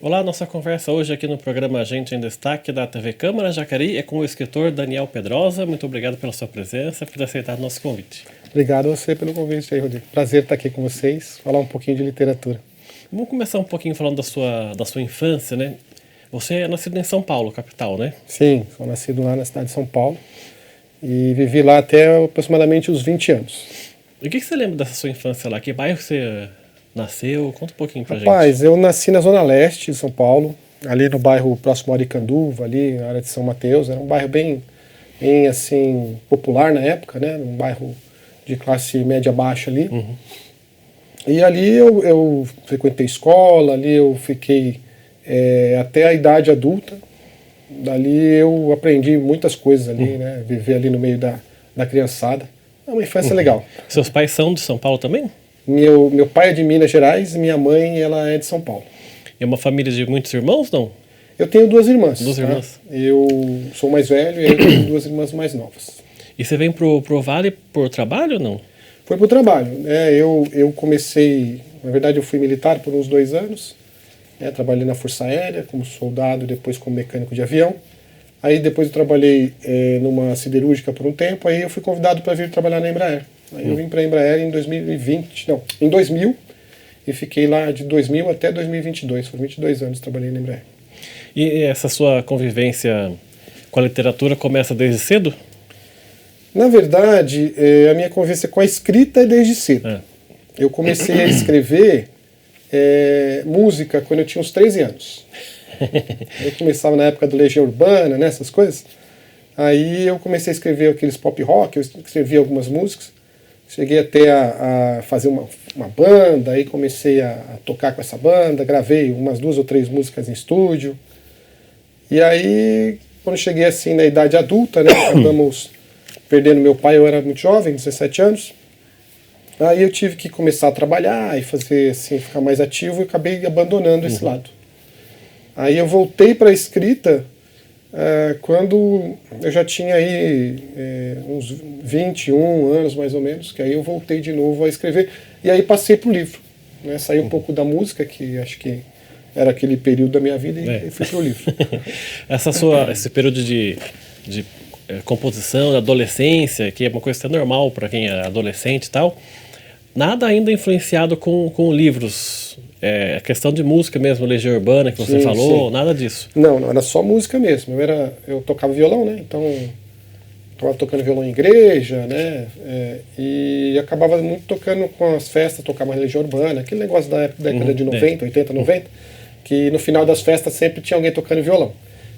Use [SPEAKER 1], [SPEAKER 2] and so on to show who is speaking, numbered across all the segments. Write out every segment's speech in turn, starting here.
[SPEAKER 1] Olá, nossa conversa hoje aqui no programa Gente em Destaque da TV Câmara Jacareí é com o escritor Daniel Pedrosa. Muito obrigado pela sua presença, por aceitar o nosso convite.
[SPEAKER 2] Obrigado a você pelo convite aí, Rodrigo. Prazer estar aqui com vocês, falar um pouquinho de literatura.
[SPEAKER 1] Vamos começar um pouquinho falando da sua infância, né? Você é nascido em São Paulo, capital, né?
[SPEAKER 2] Sim, sou nascido lá na cidade de São Paulo e vivi lá até aproximadamente os 20 anos.
[SPEAKER 1] E o que você lembra dessa sua infância lá? Que bairro você nasceu? Conta um pouquinho pra gente.
[SPEAKER 2] Rapaz, eu nasci na Zona Leste de São Paulo, ali no bairro próximo a Aricanduva, ali na área de São Mateus. Era um bairro bem assim, popular na época, né? Um bairro de classe média baixa ali.
[SPEAKER 1] Uhum.
[SPEAKER 2] E ali eu frequentei escola, ali eu fiquei até a idade adulta. Dali eu aprendi muitas coisas ali, né? Viver ali no meio da criançada. É uma infância legal.
[SPEAKER 1] Seus pais são de São Paulo também?
[SPEAKER 2] Meu pai é de Minas Gerais e minha mãe ela é de São Paulo.
[SPEAKER 1] É uma família de muitos irmãos, não?
[SPEAKER 2] Eu tenho duas irmãs.
[SPEAKER 1] Duas irmãs.
[SPEAKER 2] Eu sou mais velho e eu tenho duas irmãs mais novas.
[SPEAKER 1] E você vem pro Vale por trabalho ou não?
[SPEAKER 2] Foi pro trabalho, né? Eu comecei, na verdade eu fui militar por uns 2 anos, né? Trabalhei na Força Aérea como soldado, depois como mecânico de avião. Aí depois eu trabalhei numa siderúrgica por um tempo, aí eu fui convidado para vir trabalhar na Embraer. Aí eu vim para a Embraer em 2000, e fiquei lá de 2000 até 2022, foram 22 anos que trabalhei na Embraer.
[SPEAKER 1] E essa sua convivência com a literatura começa desde cedo?
[SPEAKER 2] Na verdade, a minha convivência com a escrita é desde cedo. Eu comecei a escrever música quando eu tinha uns 13 anos. Eu começava na época do Legião Urbana, né, essas coisas. Aí eu comecei a escrever aqueles pop rock, eu escrevi algumas músicas. Cheguei até a fazer uma banda, aí comecei a tocar com essa banda, gravei umas 2 ou 3 músicas em estúdio. E aí, quando cheguei assim na idade adulta, né, acabamos perdendo meu pai, eu era muito jovem, 17 anos. Aí eu tive que começar a trabalhar e fazer assim, ficar mais ativo e acabei abandonando esse lado. Aí eu voltei para a escrita quando eu já tinha aí uns 21 anos mais ou menos, que aí eu voltei de novo a escrever e aí passei para o livro, né? Saí um pouco da música, que acho que era aquele período da minha vida, e fui para o livro.
[SPEAKER 1] Esse período de composição, de adolescência, que é uma coisa até normal para quem é adolescente e tal, nada ainda influenciado com livros. A questão de música mesmo, Legião Urbana que você falou, sim. Nada disso.
[SPEAKER 2] Não, era só música mesmo. Eu tocava violão, né? Então, estava tocando violão em igreja, né? E acabava muito tocando com as festas, tocava Legião Urbana, aquele negócio da década de 90, 80, 90, que no final das festas sempre tinha alguém tocando violão.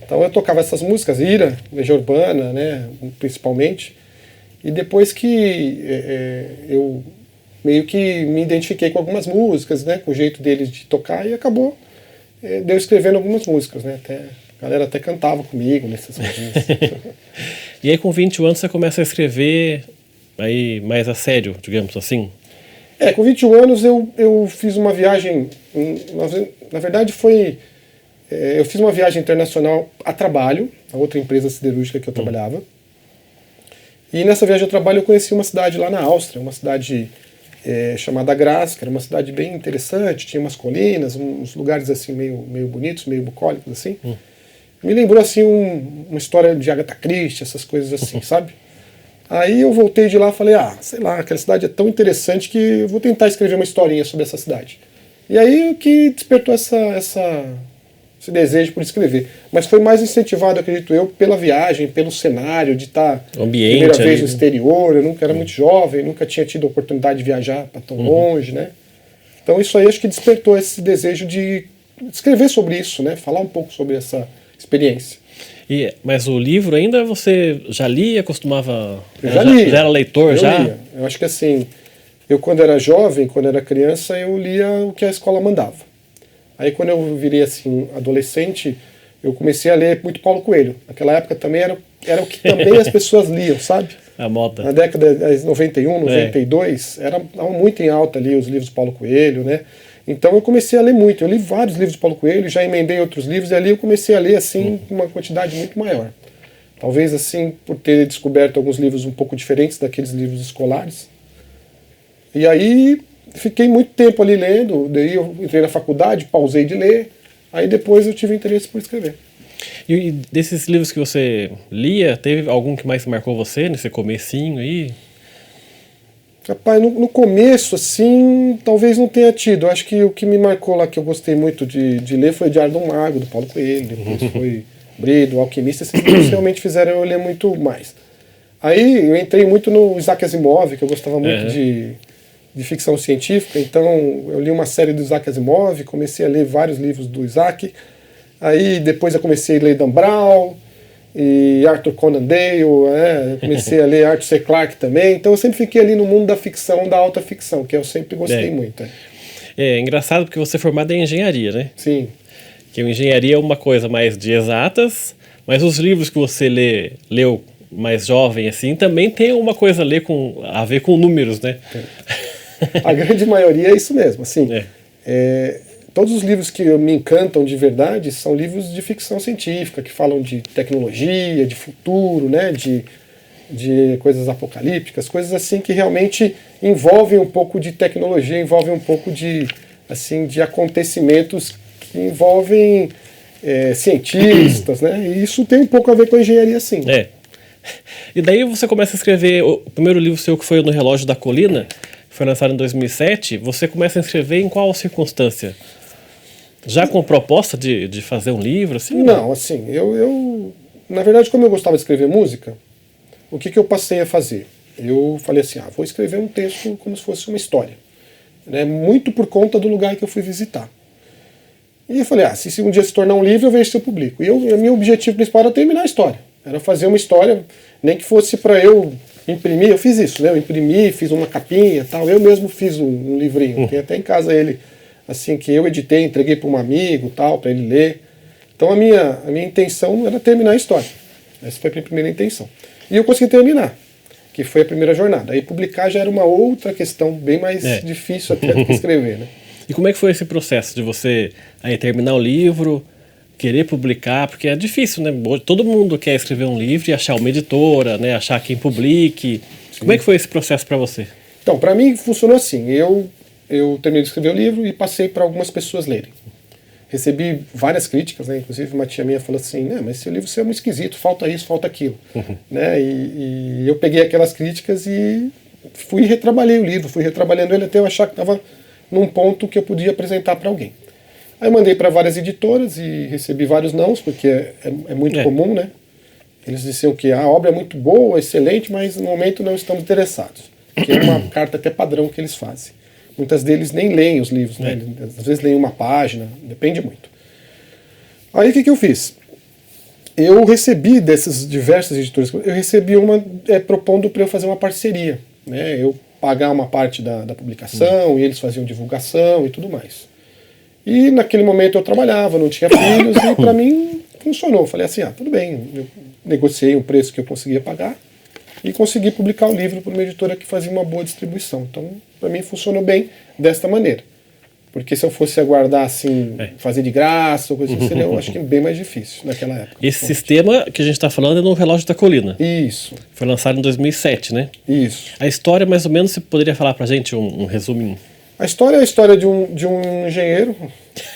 [SPEAKER 2] Então eu tocava essas músicas, Ira, Legião Urbana, né? Principalmente. E depois que eu meio que me identifiquei com algumas músicas, né, com o jeito deles de tocar, e acabou deu escrevendo algumas músicas, né, a galera até cantava comigo nessas coisas.
[SPEAKER 1] E aí com 21 anos você começa a escrever aí mais a sério, digamos assim?
[SPEAKER 2] Com 21 anos eu fiz uma viagem, na verdade eu fiz uma viagem internacional a trabalho, a outra empresa siderúrgica que eu trabalhava, e nessa viagem a trabalho eu conheci uma cidade lá na Áustria, uma cidade chamada Graz, que era uma cidade bem interessante, tinha umas colinas, uns lugares assim meio bonitos, meio bucólicos assim. Me lembrou assim uma história de Agatha Christie, essas coisas assim, sabe? Aí eu voltei de lá e falei, sei lá, aquela cidade é tão interessante que eu vou tentar escrever uma historinha sobre essa cidade. E aí que despertou esse desejo por escrever. Mas foi mais incentivado, acredito eu, pela viagem, pelo cenário, de estar primeira vez no exterior. Eu nunca era muito jovem, nunca tinha tido a oportunidade de viajar para tão longe, né? Então isso aí acho que despertou esse desejo de escrever sobre isso, né? Falar um pouco sobre essa experiência.
[SPEAKER 1] Mas o livro ainda você já lia, costumava...
[SPEAKER 2] Eu já lia.
[SPEAKER 1] Já era leitor,
[SPEAKER 2] eu
[SPEAKER 1] já?
[SPEAKER 2] Lia. Eu acho que assim, eu quando era jovem, quando era criança, eu lia o que a escola mandava. Aí quando eu virei assim, adolescente, eu comecei a ler muito Paulo Coelho. Naquela época também era o que também as pessoas liam, sabe?
[SPEAKER 1] A moda.
[SPEAKER 2] Na década de 91, 92, estavam muito em alta ali os livros de Paulo Coelho, né? Então eu comecei a ler muito. Eu li vários livros de Paulo Coelho, já emendei outros livros, e ali eu comecei a ler assim uma quantidade muito maior. Talvez assim, por ter descoberto alguns livros um pouco diferentes daqueles livros escolares. E aí fiquei muito tempo ali lendo, daí eu entrei na faculdade, pausei de ler, Aí depois eu tive interesse por escrever.
[SPEAKER 1] E desses livros que você lia, teve algum que mais marcou você nesse comecinho aí?
[SPEAKER 2] Rapaz, no começo, assim, talvez não tenha tido. Eu acho que o que me marcou lá, que eu gostei muito de ler, foi Diário de um Mago, do Paulo Coelho. Depois foi Bredo, O Alquimista. Esses livros realmente fizeram eu ler muito mais. Aí eu entrei muito no Isaac Asimov, que eu gostava muito de ficção científica. Então eu li uma série do Isaac Asimov, comecei a ler vários livros do Isaac. Aí depois eu comecei a ler Dan Brown e Arthur Conan Doyle, eu comecei a ler Arthur C. Clarke também. Então eu sempre fiquei ali no mundo da ficção, da alta ficção, que eu sempre gostei muito.
[SPEAKER 1] É engraçado porque você é formado em engenharia, né?
[SPEAKER 2] Sim.
[SPEAKER 1] Que a engenharia é uma coisa mais de exatas, mas os livros que você leu mais jovem assim também tem uma coisa a ver com números, né?
[SPEAKER 2] A grande maioria é isso mesmo, assim. Todos os livros que me encantam de verdade são livros de ficção científica, que falam de tecnologia, de futuro, né, de coisas apocalípticas, coisas assim que realmente envolvem um pouco de tecnologia, envolvem um pouco de acontecimentos que envolvem cientistas, né, e isso tem um pouco a ver com a engenharia, sim.
[SPEAKER 1] E daí você começa a escrever, o primeiro livro seu que foi No Relógio da Colina, foi lançado em 2007, você começa a escrever em qual circunstância? Já com proposta de fazer um livro? Assim,
[SPEAKER 2] não, assim, eu na verdade, como eu gostava de escrever música, o que eu passei a fazer? Eu falei assim, vou escrever um texto como se fosse uma história, né, muito por conta do lugar que eu fui visitar. E eu falei, se um dia se tornar um livro, eu vejo se eu publico. E o meu objetivo principal era terminar a história, era fazer uma história, nem que fosse para eu imprimir, eu fiz isso, né, eu imprimi, fiz uma capinha, tal, eu mesmo fiz um livrinho, tem até em casa ele, assim, que eu editei, entreguei para um amigo, tal, para ele ler. Então a minha intenção era terminar a história. Essa foi a minha primeira intenção. E eu consegui terminar, que foi a primeira jornada. Aí publicar já era uma outra questão, bem mais difícil até do que escrever, né?
[SPEAKER 1] E como é que foi esse processo de você aí terminar o livro, querer publicar, porque é difícil, né? Todo mundo quer escrever um livro e achar uma editora, né? Achar quem publique. Sim. Como é que foi esse processo para você?
[SPEAKER 2] Então, para mim funcionou assim. Eu terminei de escrever o livro e passei para algumas pessoas lerem. Recebi várias críticas, né? Inclusive uma tia minha falou assim, mas esse livro é muito esquisito, falta isso, falta aquilo. Né? E eu peguei aquelas críticas e retrabalhei o livro, fui retrabalhando ele até eu achar que estava num ponto que eu podia apresentar para alguém. Aí mandei para várias editoras e recebi vários nãos, porque é muito comum, né? Eles diziam que a obra é muito boa, excelente, mas no momento não estamos interessados. Que é uma carta até padrão que eles fazem. Muitas deles nem leem os livros, né? Às vezes leem uma página, depende muito. Aí o que eu fiz? Eu recebi dessas diversas editoras, eu recebi uma propondo para eu fazer uma parceria, né? Eu pagar uma parte da publicação e eles faziam divulgação e tudo mais. E naquele momento eu trabalhava, não tinha filhos e para mim funcionou. Eu falei assim, tudo bem, eu negociei um preço que eu conseguia pagar e consegui publicar o livro por uma editora que fazia uma boa distribuição. Então, para mim funcionou bem desta maneira. Porque se eu fosse aguardar assim, fazer de graça, ou coisa assim, seria, eu acho que bem mais difícil naquela época.
[SPEAKER 1] Esse sistema que a gente está falando é no Relógio da Colina.
[SPEAKER 2] Isso.
[SPEAKER 1] Foi lançado em 2007, né?
[SPEAKER 2] Isso.
[SPEAKER 1] A história, mais ou menos, você poderia falar pra gente um resuminho?
[SPEAKER 2] A história é a história de um engenheiro.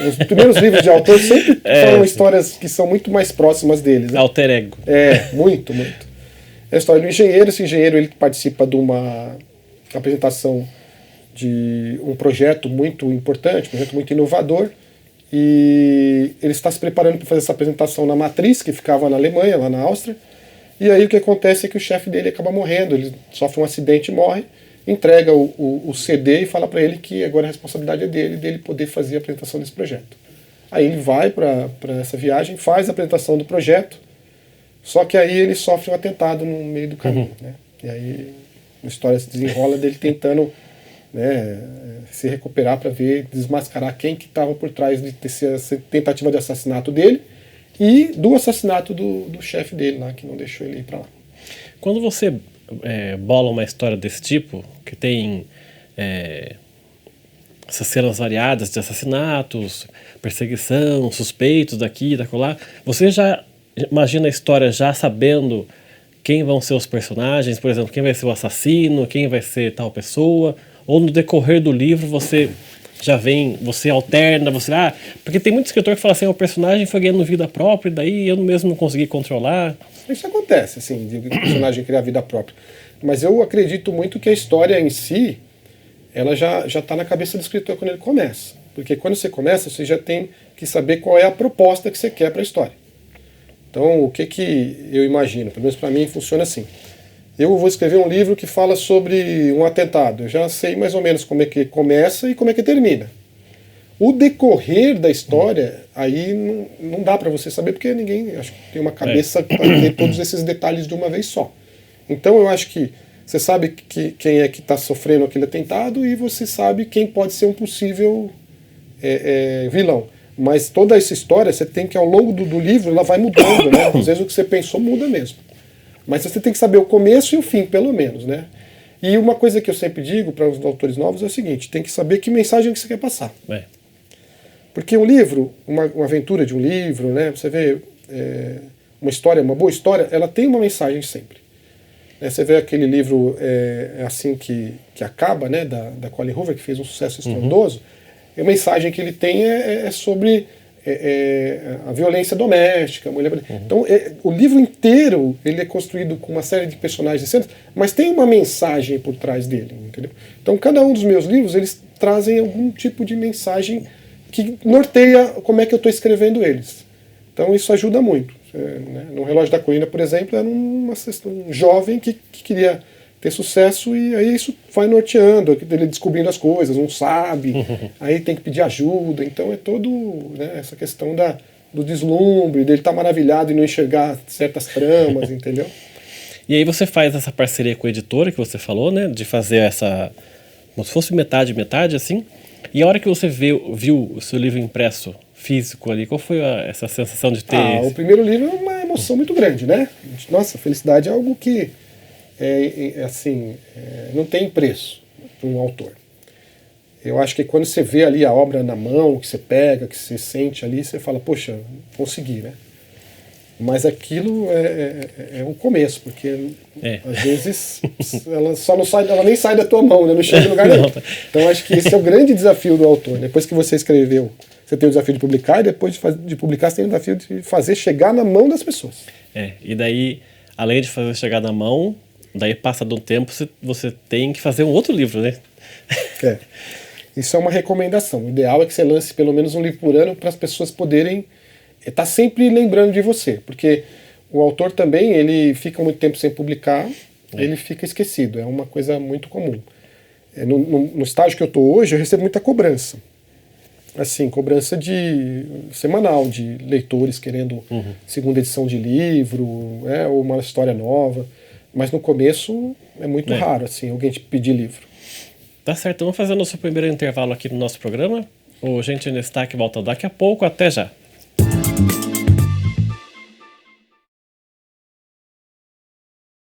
[SPEAKER 2] Os primeiros livros de autor sempre falam histórias que são muito mais próximas deles. Né?
[SPEAKER 1] Alter ego.
[SPEAKER 2] Muito. É a história do engenheiro. Esse engenheiro ele participa de uma apresentação de um projeto muito importante, um projeto muito inovador, e ele está se preparando para fazer essa apresentação na Matriz, que ficava na Alemanha, lá na Áustria, e aí o que acontece é que o chefe dele acaba morrendo, ele sofre um acidente e morre, entrega o CD e fala para ele que agora a responsabilidade é dele poder fazer a apresentação desse projeto. Aí ele vai para essa viagem, faz a apresentação do projeto, só que aí ele sofre um atentado no meio do caminho, né? E aí a história se desenrola dele tentando, né, se recuperar para ver, desmascarar quem que estava por trás de ter essa tentativa de assassinato dele e do assassinato do chefe dele lá, que não deixou ele ir para lá.
[SPEAKER 1] Quando você bola uma história desse tipo, que tem essas cenas variadas de assassinatos, perseguição, suspeitos daqui e daquela, você já imagina a história já sabendo quem vão ser os personagens, por exemplo, quem vai ser o assassino, quem vai ser tal pessoa, ou no decorrer do livro você já vem, você alterna, porque tem muito escritor que fala assim, o personagem foi ganhando vida própria, e daí eu mesmo não consegui controlar.
[SPEAKER 2] Isso acontece, assim, de o personagem criar vida própria. Mas eu acredito muito que a história em si, ela já está na cabeça do escritor quando ele começa. Porque quando você começa, você já tem que saber qual é a proposta que você quer para a história. Então, o que eu imagino? Pelo menos para mim funciona assim. Eu vou escrever um livro que fala sobre um atentado. Eu já sei mais ou menos como é que começa e como é que termina. O decorrer da história, aí não dá para você saber, porque ninguém acho que tem uma cabeça para ter todos esses detalhes de uma vez só. Então eu acho que você sabe quem é que está sofrendo aquele atentado e você sabe quem pode ser um possível vilão. Mas toda essa história, você tem que, ao longo do livro, ela vai mudando, né? Às vezes o que você pensou muda mesmo. Mas você tem que saber o começo e o fim, pelo menos, né? E uma coisa que eu sempre digo para os autores novos é o seguinte, tem que saber que mensagem que você quer passar. Porque um livro, uma aventura de um livro, né? Você vê uma história, uma boa história, ela tem uma mensagem sempre. Você vê aquele livro assim que acaba, né? Da Colleen Hoover, que fez um sucesso estrondoso. A mensagem que ele tem é sobre a violência doméstica. Então, o livro inteiro ele é construído com uma série de personagens e cenas, mas tem uma mensagem por trás dele, entendeu? Então, cada um dos meus livros, eles trazem algum tipo de mensagem que norteia como é que eu estou escrevendo eles. Então, isso ajuda muito. No Relógio da Colina, por exemplo, era um jovem que queria ter sucesso e aí isso vai norteando, ele descobrindo as coisas, não sabe, aí tem que pedir ajuda, então é todo, né, essa questão do deslumbre, dele estar maravilhado e não enxergar certas tramas, entendeu?
[SPEAKER 1] E aí você faz essa parceria com a editora que você falou, né, de fazer essa, como se fosse metade, assim, e a hora que você viu o seu livro impresso, físico ali, qual foi essa sensação de ter...
[SPEAKER 2] O primeiro livro é uma emoção muito grande, né? Nossa, felicidade é algo que não tem preço para um autor. Eu acho que quando você vê ali a obra na mão, que você pega, que você sente ali, você fala, poxa, consegui, né? Mas aquilo é um começo, porque às vezes ela só não sai, ela nem sai da tua mão, né? Não chega em lugar nenhum. Então acho que esse é o grande desafio do autor. Depois que você escreveu, você tem o desafio de publicar, e depois de publicar você tem o desafio de fazer chegar na mão das pessoas.
[SPEAKER 1] E daí, além de fazer chegar na mão, daí passado um tempo você tem que fazer um outro livro, né?
[SPEAKER 2] Isso é uma recomendação. O ideal é que você lance pelo menos um livro por ano para as pessoas poderem estar sempre lembrando de você. Porque o autor também, ele fica muito tempo sem publicar, ele fica esquecido. É uma coisa muito comum. No estágio que eu estou hoje, eu recebo muita cobrança. Assim, cobrança semanal de leitores querendo segunda edição de livro, ou uma história nova. Mas no começo é muito raro, assim, alguém te pedir livro.
[SPEAKER 1] Tá certo, vamos fazer o nosso primeiro intervalo aqui no nosso programa. O Gente em Destaque volta daqui a pouco, até já.